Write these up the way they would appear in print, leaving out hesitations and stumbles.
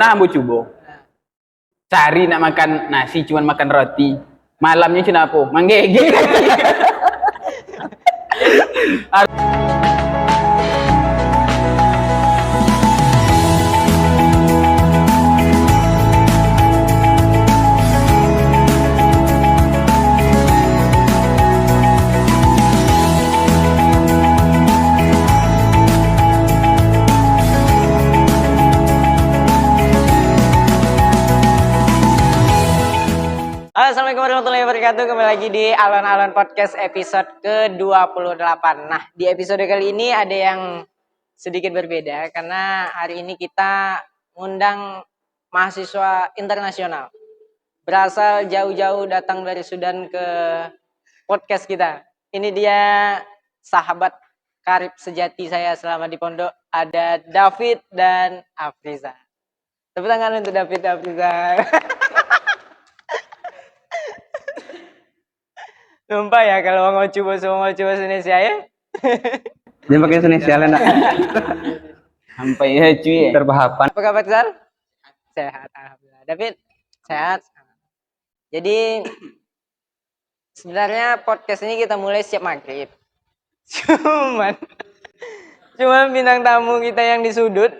Nah, Bu Cubo. Cari nak makan nasi, cuman makan roti. Malamnya cuma apa? Manggege. Halo, assalamualaikum warahmatullahi wabarakatuh. Kembali lagi di Alon-Alon Podcast episode ke-28. Nah, di episode kali ini ada yang sedikit berbeda karena hari ini kita ngundang mahasiswa internasional. Berasal jauh-jauh datang dari Sudan ke podcast kita. Ini dia sahabat karib sejati saya selama di pondok. Ada David dan Afriza. Tepuk tangan untuk David dan Afriza. Sumpah ya kalau mau coba Indonesia ya. Dia pakai Indonesia lah nak. Sampai ya cuy. Terbahapan. Apa kabar Zal? Sehat, alhamdulillah. David, sehat. Jadi sebenarnya podcast ini kita mulai siap maghrib. Cuman bintang tamu kita yang di sudut,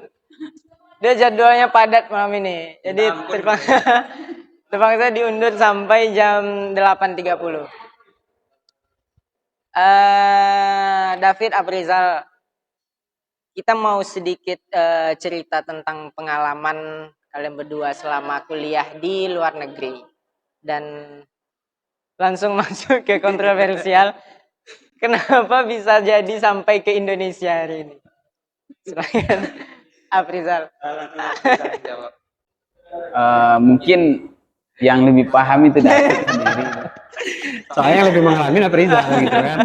dia jadwalnya padat malam ini. Jadi terpaksa diundur sampai jam 8.30. David, Aprizal, kita mau sedikit cerita tentang pengalaman kalian berdua selama kuliah di luar negeri dan langsung masuk ke kontroversial. Kenapa bisa jadi sampai ke Indonesia hari ini? Silakan, Aprizal. Mungkin yang lebih paham itu David sendiri. Soalnya yang lebih mengalami Afriza gitu kan.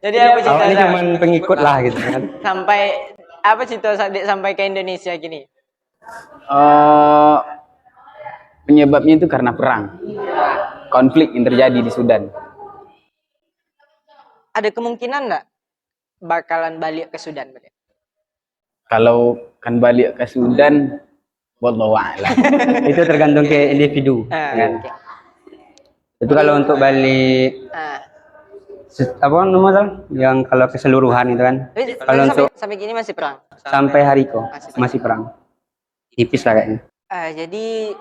Jadi apa cerita Awalnya Zal? cuma pengikut lah gitu kan. Sampai apa cerita sampai ke Indonesia gini? Penyebabnya itu karena perang, konflik yang terjadi di Sudan. Ada kemungkinan nggak bakalan balik ke Sudan? Kalau kan balik ke Sudan, wallahu a'lam. Itu tergantung ke individu kan. Oke. Itu kalau untuk balik apa namanya yang kalau keseluruhan itu kan. Tapi Kalau untuk sampai gini masih perang. sampai hari kok masih perang. Tipis lah kayaknya. Jadi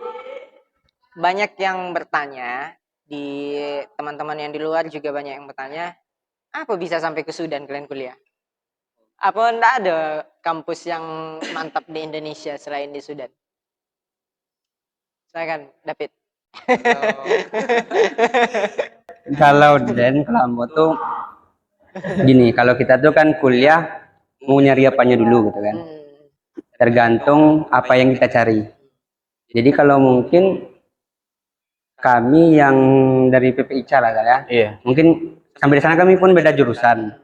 banyak yang bertanya di teman-teman yang di luar juga banyak yang bertanya, apa bisa sampai ke Sudan kalian kuliah? Apa enggak ada kampus yang mantap di Indonesia selain di Sudan? Silakan, David. Kalau kamu tuh gini, kalau kita tuh kan kuliah mau nyari apanya dulu gitu kan. Tergantung apa yang kita cari. Jadi kalau mungkin kami yang dari PPICA lah ya. Iya. Mungkin sampai di sana kami pun beda jurusan.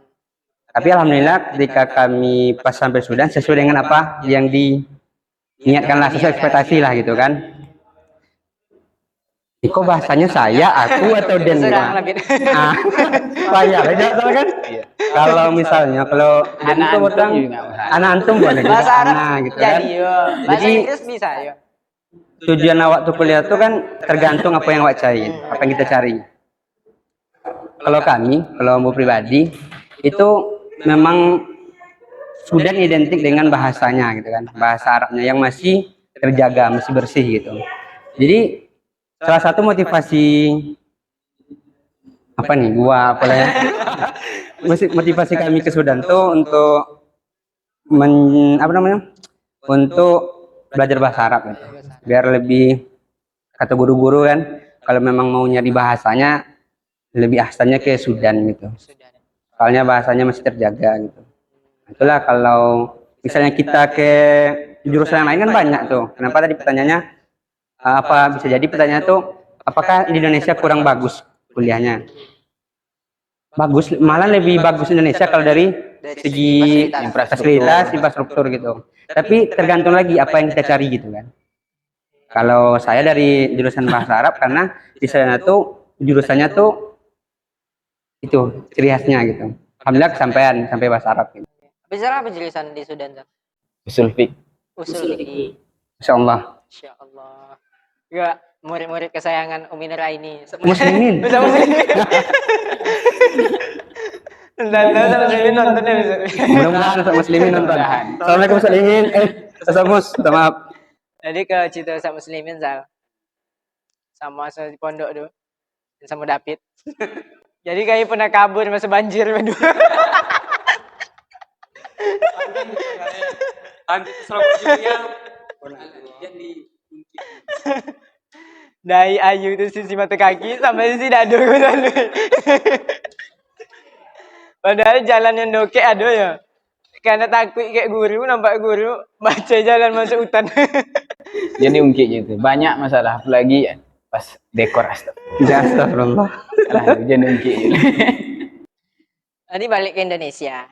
Tapi alhamdulillah ketika kami pas sampai Sudan sesuai dengan apa yang diniatkan lah, sesuai ekspektasi lah gitu kan. Kok bahasanya saya, aku atau Den? Saya aja kan. Iya. Kalau misalnya kalau Den itu Anak orang juga. anak antum boleh juga Bahasa Arab anak gitu kan. jadi yo. Bahasa Jadi Inggris bisa yo. tujuan awak tuh kuliah tuh kan tergantung apa yang awak cari, apa yang kita cari. Kalau kami, kalau mau pribadi itu memang Sudan identik dengan bahasanya gitu kan, bahasa Arabnya yang masih terjaga, masih bersih gitu. Jadi salah satu motivasi apa nih gua apa ya motivasi kami ke Sudan tuh untuk untuk belajar bahasa Arab gitu. Biar lebih, kata guru-guru kan, kalau memang mau nyari bahasanya lebih ahsannya ke Sudan gitu. Soalnya bahasanya masih terjaga gitu. Itulah kalau misalnya kita ke jurusan yang lain kan banyak tuh. Kenapa tadi pertanyaannya apa bisa jadi pertanyaan tuh apakah di Indonesia kurang bagus kuliahnya? Bagus, malah lebih bagus Indonesia kalau dari segi fasilitas, infrastruktur gitu. Tapi tergantung lagi apa yang kita cari gitu kan. Kalau saya dari jurusan bahasa Arab karena di sana tuh jurusannya tuh itu ciri khasnya gitu. Alhamdulillah kesampaian sampai bahasa Arab gitu. Bisa apa jurusan di Sudan? Usul fiqh. Usul fikih. Masya Allah. Masya Allah. Enggak, murid-murid kesayangan Umi Nuraini. Muslimin. Sama muslimin. Dan sama muslimin nonton ya besok. Mudah-mudahan sama muslimin nonton. Assalamualaikum muslimin. Ustaz Mus, minta maaf. Jadi ke cerita sama muslimin Zal. Sama di pondok tuh. Sama David. Jadi kayak pernah kabur masa banjir berdua. Dari Ayu itu sisi mata kaki sampai sisi dadu. Padahal jalan yang dokek ada ya. Karena takut kayak guru, nampak guru baca jalan masuk hutan. Jadi ungkit gitu. Banyak masalah, apalagi pas dekor Astagfirullah. jadi ungkit gitu. Tadi balik ke Indonesia.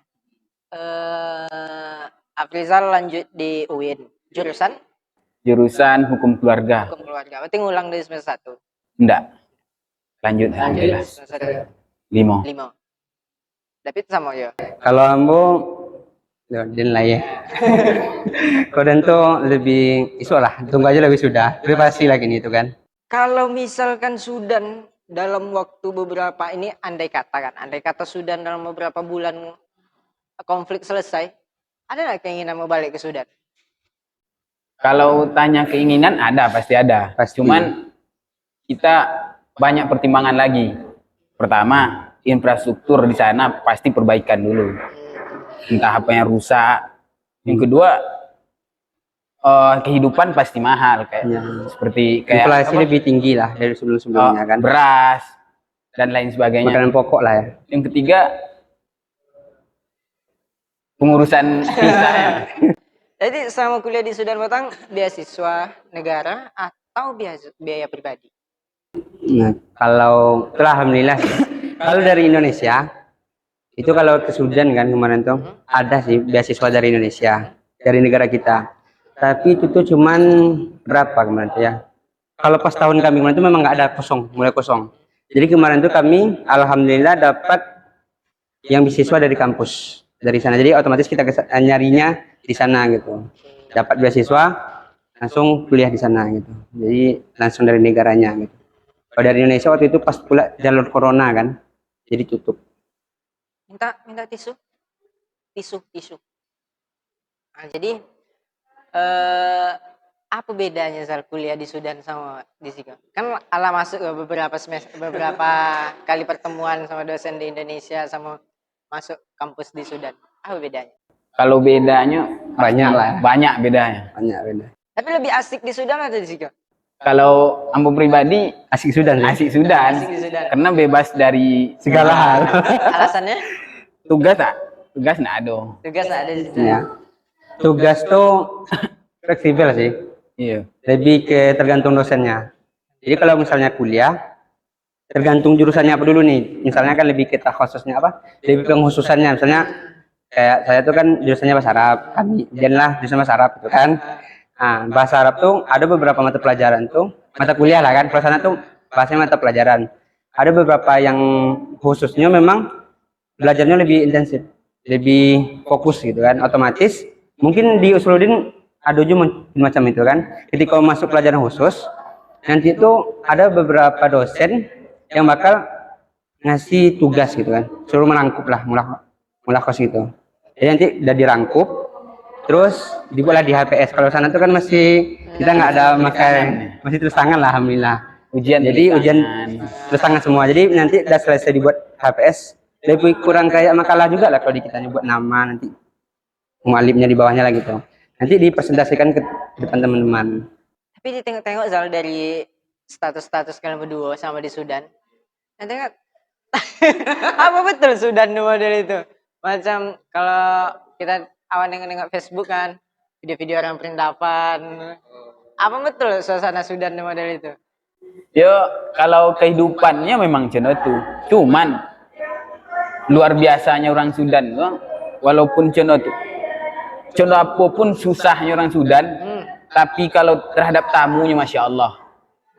Afrizal lanjut di UIN. Jurusan Jurusan hukum keluarga. hukum keluarga. Berarti ngulang dari semester 1. Enggak. Lanjut alhamdulillah. Semester 5. 5. David sama ya. Kalau ambo dan lah ya. Kau dan tuh lebih isu lah, tunggu aja lebih sudah. Privasi lagi nih itu kan. Kalau misalkan Sudan dalam waktu beberapa ini andai kata Sudan dalam beberapa bulan konflik selesai, ada nggak keinginan mau balik ke Sudan? Kalau tanya keinginan ada, pasti ada. Pasti. Cuman kita banyak pertimbangan lagi. Pertama, infrastruktur di sana pasti perbaikan dulu. Entah apa yang rusak. Yang kedua, kehidupan pasti mahal kayak Ya. seperti kayak Inflasi apa, lebih tinggi lah dari sebelum-sebelumnya kan. beras dan lain sebagainya. Makanan pokok lah ya. Yang ketiga, pengurusan visanya. Jadi selama kuliah di Sudan Batang, beasiswa negara atau biaya pribadi? Nah, kalau itulah alhamdulillah sih. Kalau dari Indonesia itu kalau ke Sudan kan kemarin tuh ada sih beasiswa dari Indonesia, dari negara kita. Tapi itu tuh cuman berapa kemarin tuh ya? Kalau pas tahun kami kemarin tuh memang nggak ada, kosong, mulai kosong. Jadi kemarin tuh kami alhamdulillah dapat yang beasiswa dari kampus dari sana. Jadi otomatis kita nyarinya di sana gitu. Dapat beasiswa langsung kuliah di sana gitu. Jadi langsung dari negaranya gitu. Kalau dari Indonesia waktu itu pas pula jalur corona kan, jadi tutup. Minta tisu. Nah, jadi apa bedanya Zal kuliah di Sudan sama di sini? Kan ala masuk ke beberapa kali pertemuan sama dosen di Indonesia sama masuk kampus di Sudan. Apa bedanya? Kalau bedanya Banyak lah. Banyak bedanya. Banyak beda. Tapi lebih asik di Sudan atau di sini? Kalau ambo pribadi Asik Sudan sih. asik Sudan. Asik di Sudan. Karena bebas dari Segala hal. Alasannya? tugas nggak ada. Tugas ada di Sudan. Ya. Tugas tuh fleksibel sih. Iya. Lebih ke tergantung dosennya. Jadi kalau misalnya kuliah, tergantung jurusannya apa dulu nih. Misalnya kan lebih ke khususnya apa? Lebih ke khususannya. Misalnya kayak saya tuh kan jurusannya bahasa Arab. Kami lah jurusan bahasa Arab itu kan. Nah, bahasa Arab tuh ada beberapa mata pelajaran tuh, mata kuliah lah kan. Kalau sana tuh bahasanya mata pelajaran. Ada beberapa yang khususnya memang belajarnya lebih intensif, lebih fokus gitu kan. Otomatis mungkin di Usuluddin ada juga macam itu kan. Ketika masuk pelajaran khusus, nanti itu ada beberapa dosen yang bakal ngasih tugas gitu kan, suruh merangkup lah mulakos gitu. Jadi nanti udah dirangkup, terus dibuatlah di HPS. Kalau sana tuh kan masih kita nggak ada masih tulis tangan lah alhamdulillah. Jadi ujian tulis tangan semua. Jadi nanti udah selesai dibuat HPS, lebih kurang kayak makalah juga lah kalau di kita buat nama nanti muallimnya di bawahnya lah gitu. Nanti dipresentasikan ke depan teman-teman. Tapi ditengok-tengok Zal dari status kalian berdua sama di Sudan. Nanti kan apa betul Sudan model itu? Macam kalau kita awal nengok Facebook kan, video-video orang perindapan. Apa betul suasana Sudan model itu? Yo, kalau kehidupannya memang cina itu. Cuman luar biasanya orang Sudan tuh, walaupun cina itu, cina apapun susahnya orang Sudan, tapi kalau terhadap tamunya masya Allah.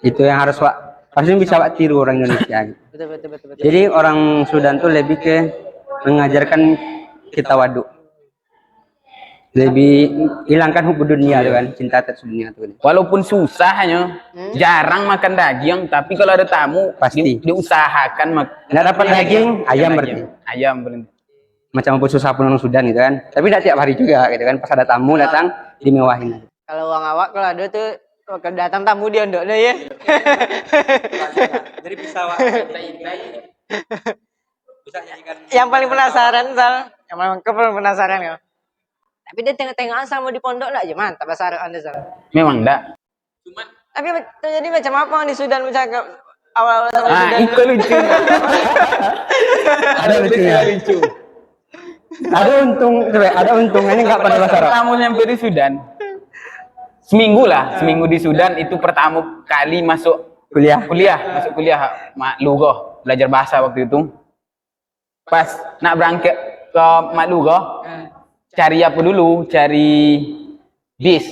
Itu yang harusnya bisa tiru orang Indonesia. Betul. Jadi orang Sudan tuh lebih ke mengajarkan kita waduk. Lebih hilangkan hubu dunia tuh kan, cinta atas dunia tuh. Walaupun susahnya, jarang makan daging, tapi kalau ada tamu Pasti. diusahakan Nggak dapat daging, ayam berarti. Ayam berarti. Macam pun susah pun orang Sudan gitu kan. Tapi tidak tiap hari juga gitu kan. Pas ada tamu datang dimewahin. Kalau uang awak kalau ada tuh kalau datang tamu dia ndok ya. Jadi bisa bisa nyanyikan. Yang paling penasaran Sal, yang paling penasaran ya. Tapi dia tengok-tengok asal mau di pondok lah aja mantap bahasa Arab Anda Sal. Memang enggak. Tapi jadi macam apa di Sudan bercakap awal-awal sama Sudan? Itu lucu. Ada lucunya. Lucu. Ada untungnya nggak pada bahasa Arab. Pertama nyampe di Sudan. Seminggu di Sudan itu pertama kali masuk Kuliah. masuk kuliah Mak Lugoh, belajar bahasa waktu itu. Pas nak berangkat ke Mak Lugoh, cari apa dulu? Cari bis.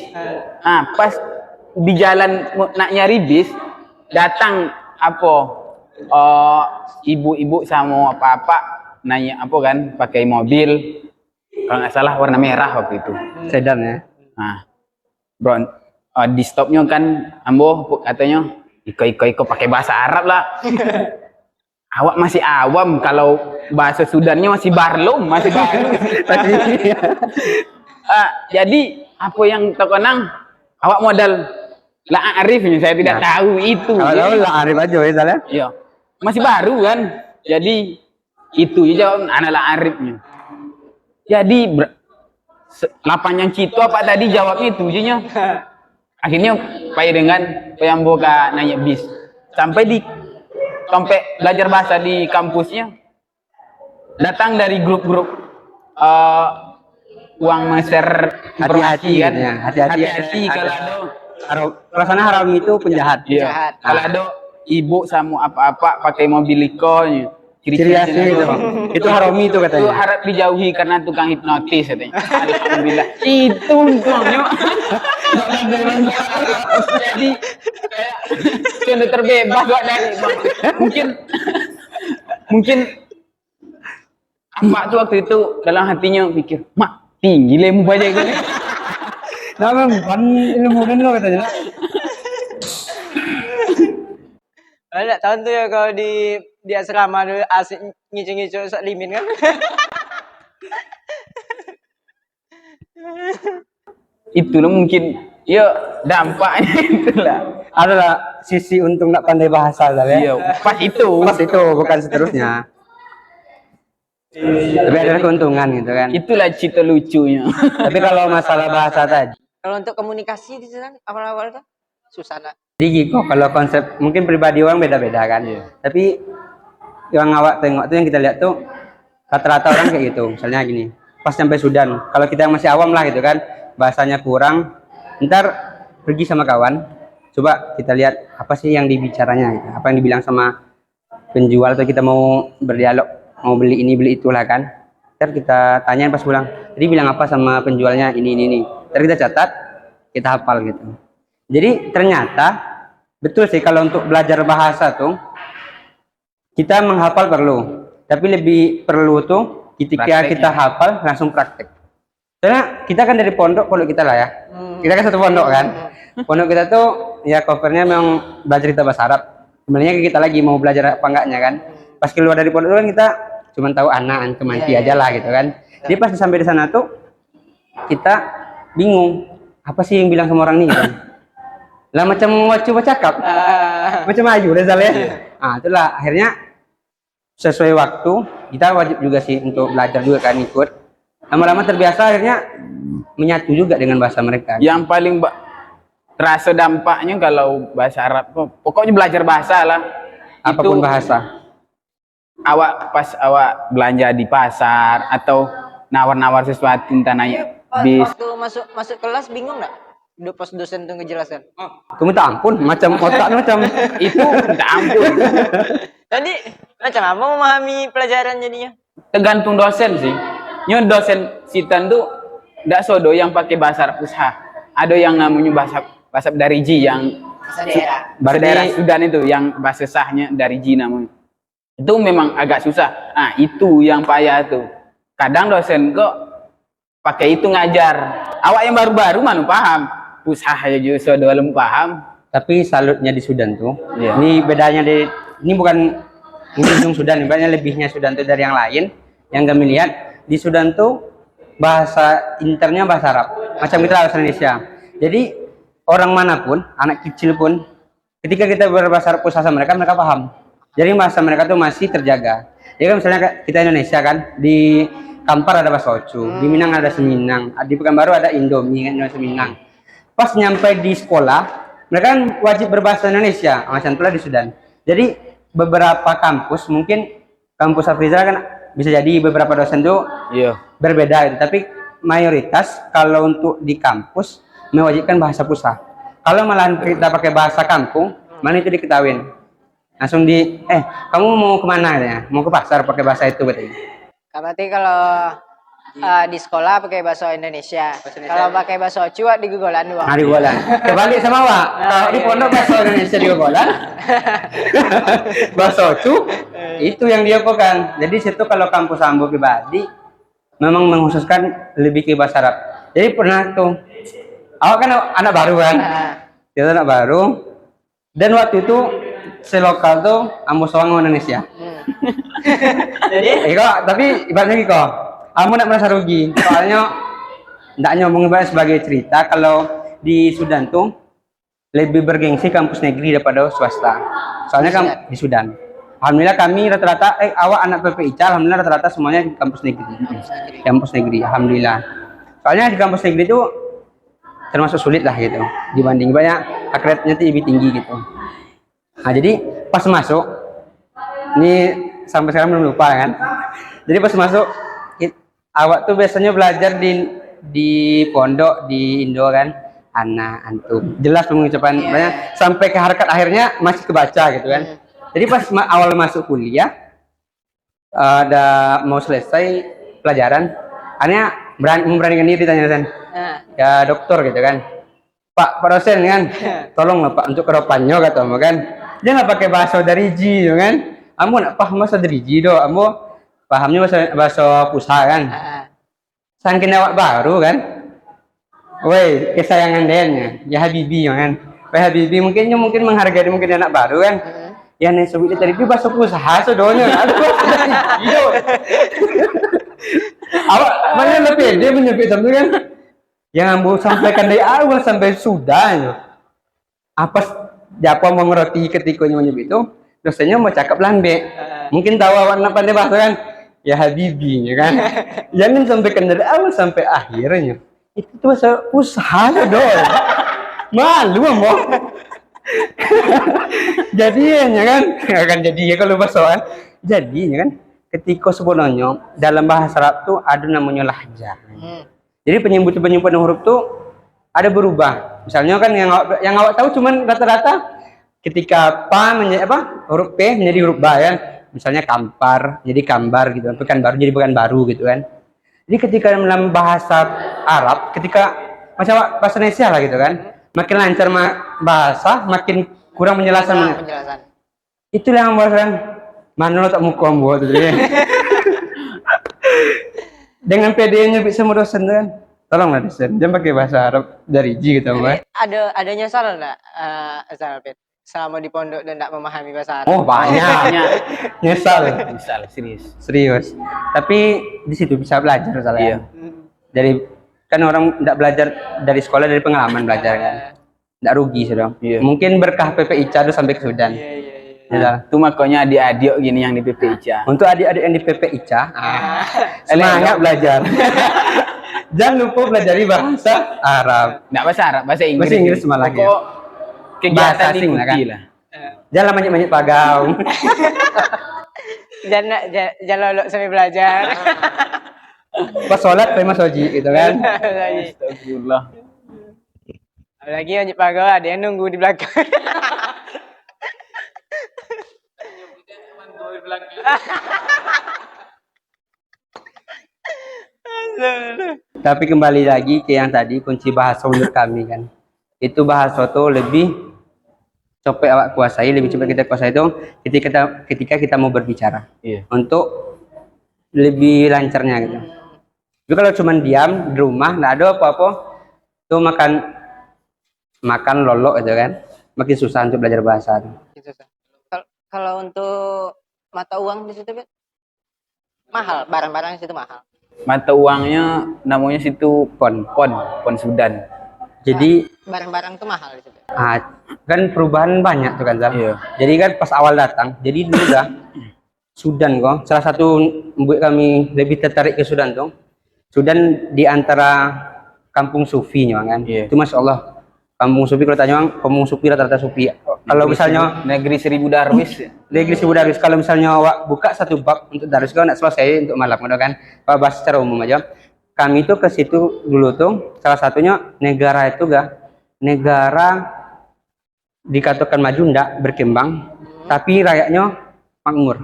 Pas di jalan nak nyari bis, datang ibu-ibu sama apa-apa nanya apa kan, pakai mobil kalau nggak salah warna merah waktu itu. Sedan ya. Nah, bro, di stopnya kan ambo katanya iko pakai bahasa Arab lah. Awak masih awam, kalau bahasa Sudannya masih barlum, masih baru. Jadi apa yang terkenang awak modal la arif ini, saya tidak tahu itu. Kalau lah Arif aja ya Sal ya. Iya. Masih baru kan. Jadi itu jawab anak la arifnya. Jadi 8 yang Cito apa tadi jawabnya itu aja. Akhirnya payah dengan payambo ka nanya bis. Sampai belajar bahasa di kampusnya datang dari grup-grup uang master informasi kan. Ya. Hati-hati kalau ada perasaan haram itu penjahat. iya. Kalau ada ibu sama apa-apa pakai mobil iko Ciri khasnya itu haromi itu itu katanya. harap dijauhi karena tukang hipnotis katanya. Alhamdulillah itu untungnya. Jadi kayak sudah terbebas buat dari mungkin Mak tuh waktu itu dalam hatinya pikir, mak tinggi lemu aja gitu. Nah, memang ilmu dan lo katanya. Ada tahun tuh ya kalau di asrama dulu asik ngicu-ngicu sok limin kan. Itulah mungkin ya dampaknya itulah. Adalah sisi untung nak pandai bahasa Sal ya. Iya, pas itu. Pas itu bukan seterusnya. Tapi ada keuntungan gitu kan. Itulah cerita lucunya. Tapi kalau masalah bahasa tadi, Kalau untuk komunikasi di sana awal-awal tuh susah nak. jadi kok kalau konsep mungkin pribadi orang beda-beda kan. Tapi yang awak tengok tuh yang kita lihat tuh rata-rata orang kayak gitu. Misalnya gini, pas sampai Sudan, kalau kita yang masih awam lah gitu kan, bahasanya kurang, ntar pergi sama kawan, coba kita lihat apa sih yang dibicaranya, gitu. Apa yang dibilang sama penjual atau kita mau berdialog, mau beli ini beli itulah kan. Ntar kita tanyain pas pulang, tadi bilang apa sama penjualnya ini. Ntar kita catat, kita hafal gitu. Jadi ternyata betul sih kalau untuk belajar bahasa tuh kita menghafal perlu, tapi lebih perlu tuh ketika kita hafal langsung praktek. Karena kita kan dari pondok kita lah ya. Kita kan satu pondok kan. Pondok kita tuh ya covernya memang belajar kita bahasa Arab. Sebenarnya kita lagi mau belajar apa enggaknya kan. Pas keluar dari pondok kan kita cuma tahu anak kemati aja lah gitu kan. Jadi pas sampai di sana tuh kita bingung apa sih yang bilang sama orang nih kan. Lah macam coba cakap. Macam maju deh Sal ya. Nah, itulah akhirnya sesuai waktu kita wajib juga sih untuk belajar juga kan ikut. Lama-lama terbiasa akhirnya menyatu juga dengan bahasa mereka. Yang paling terasa dampaknya kalau bahasa Arab, pokoknya belajar bahasa lah. Apapun itu, bahasa. Pas awak belanja di pasar atau nawar-nawar sesuatu entah naik bis. Waktu masuk kelas bingung nggak? Pas dosen tuh ngejelaskan. Itu minta ampun, macam otak macam Itu minta ampun. Tadi macam apa memahami pelajaran jadinya? Tergantung dosen sih. Nyon dosen sitan tuh ndak sodo yang pakai bahasa Arab Fusha. Ada yang namanya bahasa Dariji yang bahasa daerah Sudan itu yang bahasa sahnya Dariji namanya. Itu memang agak susah. Nah, itu yang payah tuh. Kadang dosen kok pakai itu ngajar. Awak yang baru-baru mana paham? Pusah aja justru belum paham. Tapi salutnya di Sudan tuh, Iya. ini bedanya ini bukan menunjung Sudan, bedanya lebihnya Sudan tuh dari yang lain. Yang kami lihat di Sudan tuh bahasa internya bahasa Arab, macam kita bahasa Indonesia. Jadi orang manapun, anak kecil pun, ketika kita berbahasa Arab sama mereka, mereka paham. Jadi bahasa mereka tuh masih terjaga. Jadi kan misalnya kita Indonesia kan, di Kampar ada bahasa Ocu, di Minang ada Seminang, di Pekanbaru ada Indomie kan, Indonesia Minang. Pas nyampe di sekolah, mereka kan wajib berbahasa Indonesia, macam itulah di Sudan. Jadi beberapa kampus, mungkin kampus Afrizal kan bisa jadi beberapa dosen tuh Iya. berbeda gitu. Tapi mayoritas kalau untuk di kampus mewajibkan bahasa pusat. Kalau malahan kita pakai bahasa kampung, mana itu diketahuin. Langsung kamu mau kemana ya? Mau ke pasar pakai bahasa itu berarti. Berarti kalau di sekolah pakai bahasa Indonesia. Kalau pakai bahasa Ocu di Gogolan doang. Hari bola. Kebalik sama Wak. Kalau di pondok bahasa Indonesia di bola. Bahasa Ocu itu yang dia bukan. Jadi situ kalau kampus Ambo pribadi memang mengkhususkan lebih ke bahasa Arab. Jadi pernah tuh, awak kan anak baru kan, kita anak baru, dan waktu itu selokal tuh Ambo Sawang Indonesia. Jadi, tapi ibaratnya gitu, Ambo nak merasa rugi, soalnya nggak nyomong ibarat sebagai cerita kalau di Sudan tuh lebih bergengsi kampus negeri daripada swasta. Soalnya kan di Sudan. Alhamdulillah kami rata-rata awak anak PPICA alhamdulillah rata-rata semuanya di kampus negeri. Kampus negeri alhamdulillah. Soalnya di kampus negeri itu termasuk sulit lah gitu dibanding banyak akreditnya lebih tinggi gitu. Nah, jadi pas masuk ini sampai sekarang belum lupa kan. Jadi pas masuk awak tuh biasanya belajar di pondok di Indo kan, anak antum jelas pengucapan banyak sampai ke harakat akhirnya masih kebaca gitu kan. Jadi pas awal masuk kuliah ada mau selesai pelajaran, akhirnya memberanikan diri tanya ya dokter gitu kan, Pak dosen kan, tolong lah Pak untuk kedepannya kata kamu kan, dia nggak pakai bahasa dari Ji kan, kamu nak paham bahasa dari Ji do, kamu pahamnya bahasa pusat kan, saking awak baru kan, woi kesayangan dennya ya Habibi kan, Habibi mungkin menghargai mungkin anak baru kan. Ya nih sebut tadi bahasa usaha sedonya. Aduh. Awak mana lebih dia menyebut sampai kan. Yang ambo sampaikan dari awal sampai sudah. Apa siapa mau ngerti ketika menyebut itu, dosennya mau cakap lambe. Mungkin tahu awak nak pandai bahasa kan. Ya Habibi ya kan. Jangan sampaikan dari awal sampai akhirnya. Itu tuh bahasa usaha sedonya. Malu ambo. Jadinya kan akan jadi kalau bahasaan jadinya kan ketika sebenarnya dalam bahasa Arab tuh ada namanya lahjah. Jadi penyebutan huruf tuh ada berubah. Misalnya kan yang awak tahu cuman rata-rata ketika huruf P menjadi huruf ba kan. Misalnya kampar jadi kambar gitu, pekan baru jadi pekan baru gitu kan. Jadi ketika dalam bahasa Arab ketika macam bahasa Indonesia lah gitu kan. Makin lancar bahasa, makin kurang penjelasan. Itulah yang membuatkan mana lo tak mau buat itu dia. Dengan PD-nya bisa mau dosen kan. Tolonglah dosen, jangan pakai bahasa Arab dari Ji gitu Mbak. Ada nyesal enggak Zalpit selama di pondok dan enggak memahami bahasa Arab? Oh, banyak. Nyesal serius. Tapi di situ bisa belajar soalnya. Dari kan orang tidak belajar dari sekolah, dari pengalaman belajar kan, tidak rugi sudah. Mungkin berkah PPICA itu sampai ke Sudan. Itu makanya adik-adik gini yang di PPICA. Untuk adik-adik yang di PPICA semangat belajar. Jangan lupa pelajari bahasa Arab. Nggak bahasa Arab, bahasa Inggris. Bahasa Inggris malah ya. Kegiatan diikuti lah. Jangan banyak-banyak pagau. Jangan lolok sampai belajar. Pas sholat terima soji gitu kan. Astagfirullah. Lagi wajib pagau ada yang nunggu di belakang. Tapi kembali lagi ke yang tadi kunci bahasa menurut kami kan. Itu bahasa tuh lebih cepat awak kuasai, lebih cepat kita kuasai itu ketika kita mau berbicara. Untuk lebih lancarnya gitu. Tapi kalau cuma diam di rumah nggak ada apa-apa, tuh makan lolok gitu kan, makin susah untuk belajar bahasa tuh. Gitu. Kalau untuk mata uang di situ Bet, mahal, barang-barang di situ mahal. Mata uangnya namanya situ pon Sudan. Jadi Barang-barang tuh mahal di situ. kan perubahan banyak tuh kan Zal. Iya. Jadi kan pas awal datang, jadi dulu dah Sudan kok. Salah satu membuat kami lebih tertarik ke Sudan tuh. Sudan di antara kampung sufi kan. Iya. Itu masya Allah. Kampung sufi kalau tanya orang, kampung sufi rata-rata sufi. Kalau misalnya negeri 1000 darwis. negeri seribu darwis, kalau misalnya awak buka satu bab untuk darwis kau nak selesai untuk malam, kan? Kalau bahas secara umum aja. Kami tuh ke situ dulu tuh, salah satunya negara itu negara dikatakan maju ndak berkembang, tapi rakyatnya makmur.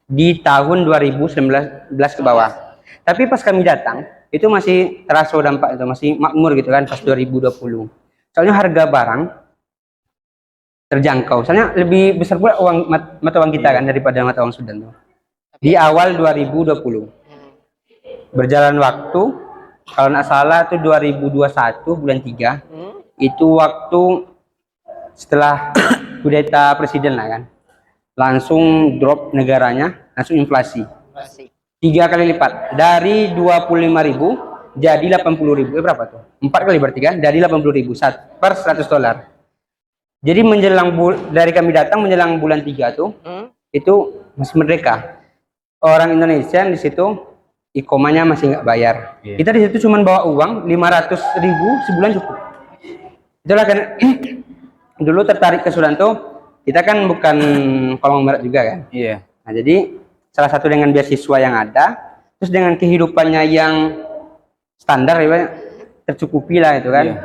Di tahun 2019 ke bawah. Tapi pas kami datang, itu masih terasa dampak itu, masih makmur gitu kan pas 2020. Soalnya harga barang terjangkau. Soalnya lebih besar pula mata uang kita kan daripada mata uang Sudan tuh. Di awal 2020. Berjalan waktu, kalau nggak salah itu 2021 bulan 3. Itu waktu setelah kudeta presiden lah kan. Langsung drop negaranya, langsung inflasi. 3 kali lipat. Dari 25.000 jadi 80.000. Berapa tuh? 4 kali berarti kan? Dari 80.000 per $100. Jadi dari kami datang menjelang bulan 3 tuh, itu masih merdeka. Orang Indonesia di situ ikomanya masih nggak bayar. Kita di situ cuma bawa uang 500.000 sebulan cukup. Itulah kan dulu tertarik ke Sudan tuh, kita kan bukan konglomerat juga kan. Iya. Nah, jadi salah satu dengan beasiswa yang ada, terus dengan kehidupannya yang standar ya, tercukupi lah itu kan.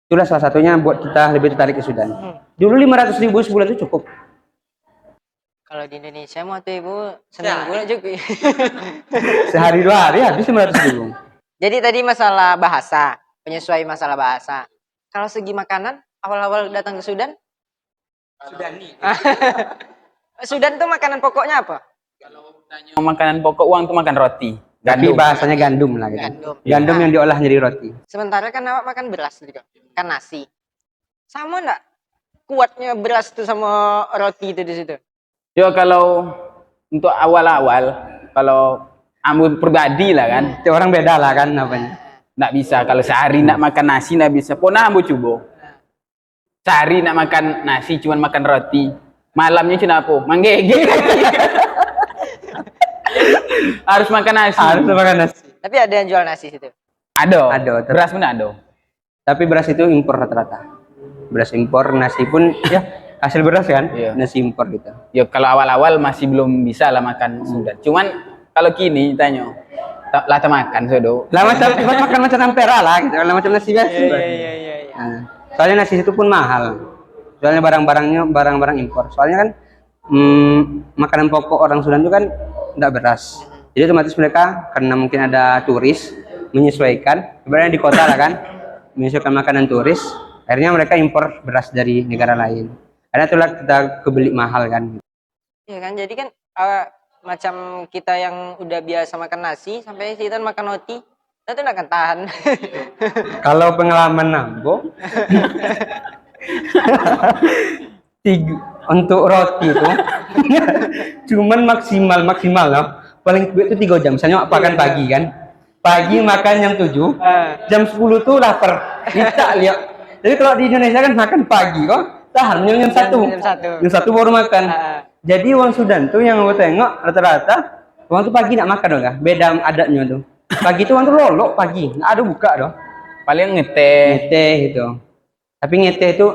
Itulah salah satunya buat kita lebih tertarik ke Sudan. Dulu 500.000 sebulan itu cukup. Kalau di Indonesia mau tuh ibu seminggu lah cukup. Sehari 2 hari habis 500.000. Jadi tadi masalah bahasa, penyesuaian masalah bahasa. Kalau segi makanan, awal-awal datang ke Sudan? Sudani. Sudan tuh makanan pokoknya apa? Kalau tanya makanan pokok uang tuh makan roti. Tapi bahasanya gandum lah gitu. Gandum yang diolah jadi roti. Sementara kan awak makan beras juga, kan nasi. Sama enggak kuatnya beras tuh sama roti itu di situ? Yo kalau untuk awal-awal, kalau ambil pribadi lah kan, Itu orang beda lah kan namanya. nggak bisa. Kalau sehari nak makan nasi nggak bisa. Pernah ambil coba. Sehari nak makan nasi, cuman makan roti. Malamnya cina apa? Manggege. Harus makan nasi. Harus makan nasi. Tapi ada yang jual nasi situ. Ada. Ada. Beras pun ada. Tapi beras itu impor rata-rata. Beras impor, nasi pun ya hasil beras kan, Iya. nasi impor gitu. Ya kalau awal-awal masih belum bisa lah makan Sudan. Cuman kalau kini tanya, lah makan sudah. Lah makan macam ampera lah gitu, lah macam nasi biasa. Iya. Nah, soalnya nasi itu pun mahal. Soalnya barang-barang impor. Soalnya kan makanan pokok orang Sudan itu kan enggak beras. Jadi otomatis mereka karena mungkin ada turis menyesuaikan, sebenarnya di kota lah kan, menyesuaikan makanan turis. Akhirnya mereka impor beras dari negara lain. Karena itulah kita kebeli mahal kan. Iya kan, jadi kan macam kita yang udah biasa makan nasi sampai kita makan roti, kita tuh nggak akan tahan. Kalau pengalaman Nambo, untuk roti itu cuman maksimal loh. Paling kuat itu 3 jam. Misalnya makan pagi kan, pagi makan jam 7, jam 10 tuh lapar. Kita lihat. Jadi kalau di Indonesia kan makan pagi kok, tahan jam 1. Jam 1 baru makan. Jadi orang Sudan tuh yang aku tengok rata-rata orang tuh pagi nak makan dong, beda adatnya tuh. Pagi tuh orang tuh lolok pagi, nggak ada buka dong. Paling ngeteh. Ngeteh gitu. Tapi ngeteh itu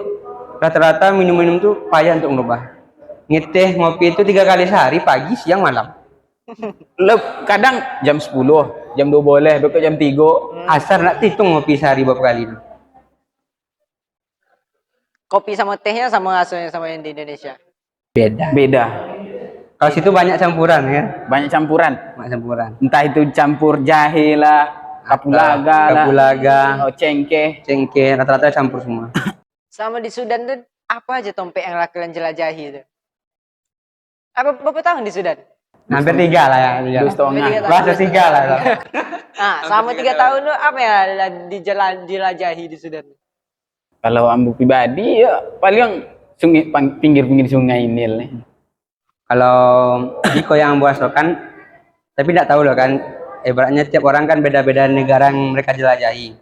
rata-rata minum-minum tuh payah untuk merubah. Ngeteh ngopi itu 3 kali sehari, pagi, siang, malam. Kadang jam 10, jam 2 boleh, besok jam 3. Asar nak hitung ngopi sehari berapa kali. Kopi sama tehnya sama rasanya sama yang di Indonesia. Beda. Kalau situ banyak campuran ya. Banyak campuran. Banyak campuran. Entah itu campur jahe lah, kapulaga lah, cengkeh. Rata-rata campur semua. Sama di Sudan tuh apa aja Tompe yang kalian jelajahi itu? Apa berapa tahun di Sudan? Hampir 3 lah ya. 2,5. Bahasa 3 lah. Nah, selama 3 tahun tuh apa ya dijelajahi di Sudan? Kalau ambu pribadi ya paling sungai pinggir-pinggir sungai Nil nih. Kalau Diko yang buat kan, tapi tidak tahu loh kan, ibaratnya tiap orang kan beda-beda negara yang mereka jelajahi.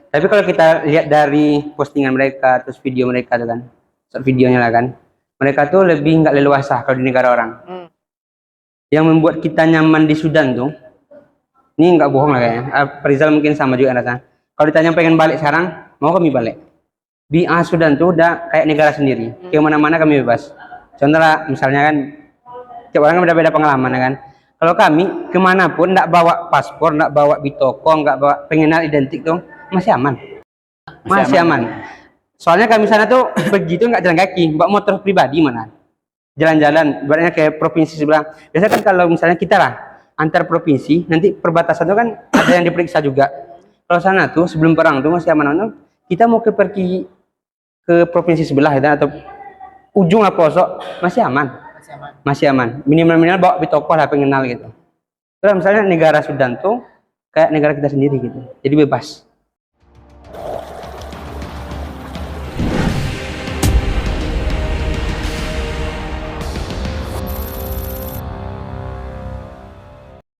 Tapi kalau kita lihat dari postingan mereka, terus video mereka tuh kan, short videonya lah kan, mereka tuh lebih nggak leluasa kalau di negara orang. Yang membuat kita nyaman di Sudan tuh, ini nggak bohong lah kayaknya. Rizal mungkin sama juga rasanya. Kalau ditanya pengen balik sekarang, mau kami balik. Di Sudan tuh udah kayak negara sendiri. Kemana-mana kami bebas. Contoh lah, misalnya kan, tiap orang kan beda-beda pengalaman kan. Kalau kami kemanapun nggak bawa paspor, nggak bawa bitoko, nggak bawa pengenal identik tuh masih aman. Masih aman. Soalnya kami sana tuh begitu nggak jalan kaki, bawa motor pribadi mana. Jalan-jalan, ibaratnya kayak provinsi sebelah. Biasanya kan kalau misalnya kita lah antar provinsi, nanti perbatasan tuh kan ada yang diperiksa juga. Kalau sana tuh sebelum perang tuh masih aman-aman. Kita mau pergi ke provinsi sebelah gitu, atau ujung lah pelosok masih aman. Masih aman. Minimal bawa bitoko lah pengenal gitu. Terus misalnya negara Sudan tuh kayak negara kita sendiri gitu. Jadi bebas.